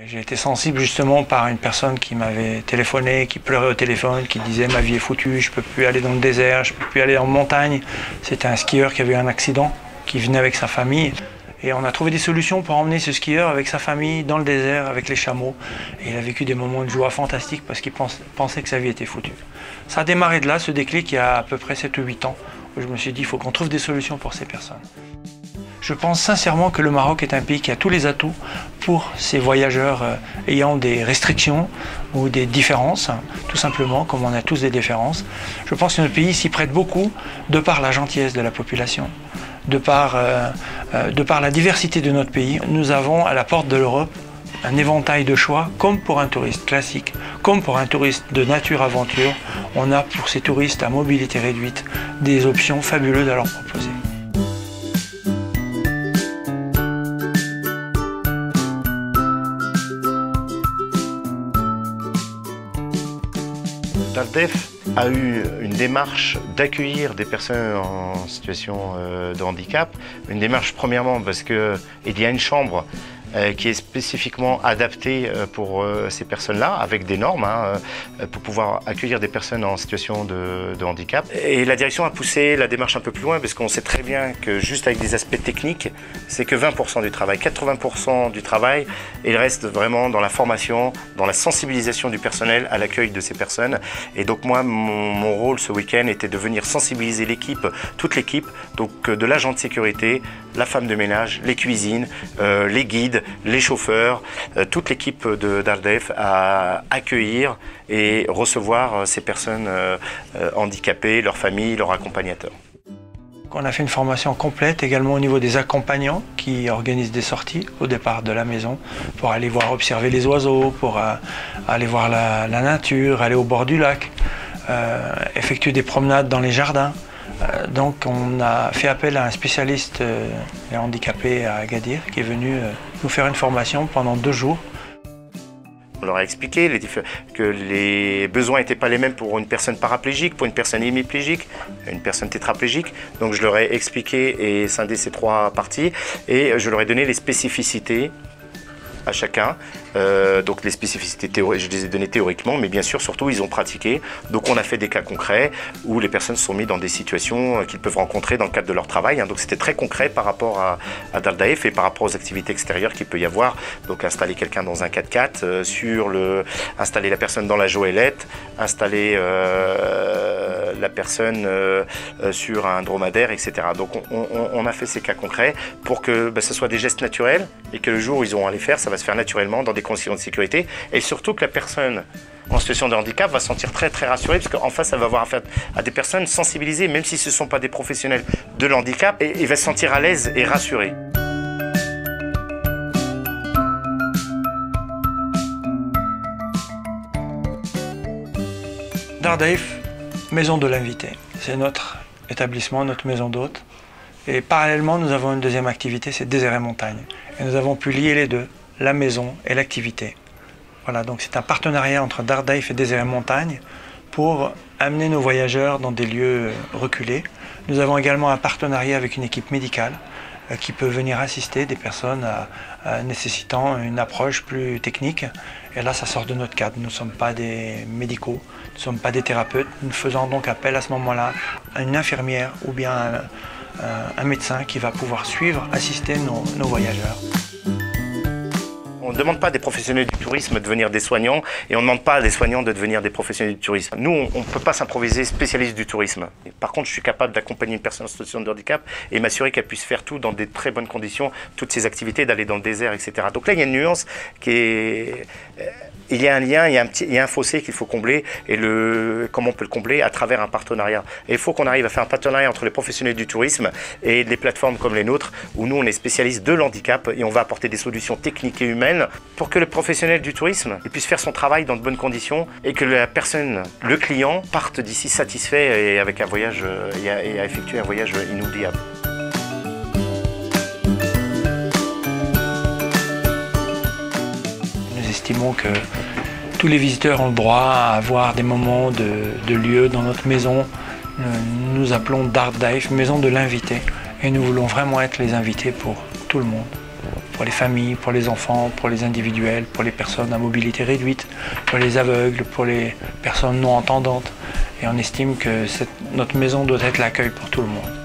J'ai été sensible justement par une personne qui m'avait téléphoné, qui pleurait au téléphone, qui disait « ma vie est foutue, je ne peux plus aller dans le désert, je ne peux plus aller en montagne ». C'était un skieur qui avait eu un accident, qui venait avec sa famille. Et on a trouvé des solutions pour emmener ce skieur avec sa famille dans le désert, avec les chameaux. Et il a vécu des moments de joie fantastiques parce qu'il pensait que sa vie était foutue. Ça a démarré de là, ce déclic, il y a à peu près 7 ou 8 ans, où je me suis dit il faut qu'on trouve des solutions pour ces personnes. Je pense sincèrement que le Maroc est un pays qui a tous les atouts pour ces voyageurs ayant des restrictions ou des différences, tout simplement, comme on a tous des différences. Je pense que notre pays s'y prête beaucoup de par la gentillesse de la population, de par la diversité de notre pays. Nous avons à la porte de l'Europe un éventail de choix, comme pour un touriste classique, comme pour un touriste de nature-aventure. On a pour ces touristes à mobilité réduite des options fabuleuses à leur proposer. Dardef a eu une démarche d'accueillir des personnes en situation de handicap. Une démarche premièrement parce qu'il y a une chambre qui est spécifiquement adaptée pour ces personnes-là, avec des normes, pour pouvoir accueillir des personnes en situation de handicap. Et la direction a poussé la démarche un peu plus loin, parce qu'on sait très bien que juste avec des aspects techniques, c'est que 20% du travail. 80% du travail, il reste vraiment dans la formation, dans la sensibilisation du personnel à l'accueil de ces personnes. Et donc moi, mon rôle ce week-end était de venir sensibiliser l'équipe, toute l'équipe, donc de l'agent de sécurité, la femme de ménage, les cuisines, les guides, les chauffeurs, toute l'équipe de Dardef à accueillir et recevoir ces personnes handicapées, leurs familles, leurs accompagnateurs. On a fait une formation complète également au niveau des accompagnants qui organisent des sorties au départ de la maison pour aller voir observer les oiseaux, pour aller voir la nature, aller au bord du lac, effectuer des promenades dans les jardins. Donc on a fait appel à un spécialiste handicapé à Agadir qui est venu nous faire une formation pendant 2 jours. On leur a expliqué que les besoins n'étaient pas les mêmes pour une personne paraplégique, pour une personne hémiplégique, une personne tétraplégique. Donc je leur ai expliqué et scindé ces 3 parties et je leur ai donné les spécificités à chacun. Donc les spécificités je les ai données théoriquement, mais bien sûr, surtout, ils ont pratiqué. Donc on a fait des cas concrets où les personnes sont mises dans des situations qu'ils peuvent rencontrer dans le cadre de leur travail. Donc c'était très concret par rapport à Dardef et par rapport aux activités extérieures qu'il peut y avoir. Donc installer quelqu'un dans un 4x4, installer la personne dans la joëlette, installer la personne sur un dromadaire, etc. Donc on a fait ces cas concrets pour que ce soit des gestes naturels et que le jour où ils auront à les faire, ça va se faire naturellement dans des conditions de sécurité et surtout que la personne en situation de handicap va se sentir très très rassurée parce qu'en face elle va avoir affaire à des personnes sensibilisées même si ce ne sont pas des professionnels de l'handicap et il va se sentir à l'aise et rassuré. Dardef, maison de l'invité, c'est notre établissement, notre maison d'hôte. Et parallèlement, nous avons une deuxième activité, c'est désert et montagne. Et nous avons pu lier les deux, la maison et l'activité. Voilà, donc c'est un partenariat entre Dardef et désert et montagne pour amener nos voyageurs dans des lieux reculés. Nous avons également un partenariat avec une équipe médicale qui peut venir assister des personnes nécessitant une approche plus technique. Et là, ça sort de notre cadre. Nous ne sommes pas des médicaux, nous ne sommes pas des thérapeutes. Nous faisons donc appel à ce moment-là à une infirmière ou bien un médecin qui va pouvoir suivre, assister nos voyageurs. On ne demande pas des professionnels du tourisme de devenir des soignants et on ne demande pas à des soignants de devenir des professionnels du tourisme. Nous, on ne peut pas s'improviser spécialiste du tourisme. Par contre, je suis capable d'accompagner une personne en situation de handicap et m'assurer qu'elle puisse faire tout dans des très bonnes conditions, toutes ses activités, d'aller dans le désert, etc. Donc là, il y a une nuance qui est... Il y a un lien, il y a un fossé qu'il faut combler et comment on peut le combler à travers un partenariat. Et il faut qu'on arrive à faire un partenariat entre les professionnels du tourisme et les plateformes comme les nôtres où nous on est spécialistes de l'handicap et on va apporter des solutions techniques et humaines pour que le professionnel du tourisme puisse faire son travail dans de bonnes conditions et que la personne, le client, parte d'ici satisfait et avec un voyage et à effectuer un voyage inoubliable. Nous estimons que tous les visiteurs ont le droit à avoir des moments de lieu dans notre maison. Nous appelons Dardef, maison de l'invité. Et nous voulons vraiment être les invités pour tout le monde. pour les familles, pour les enfants, pour les individuels, pour les personnes à mobilité réduite, pour les aveugles, pour les personnes non entendantes. Et on estime que notre maison doit être l'accueil pour tout le monde.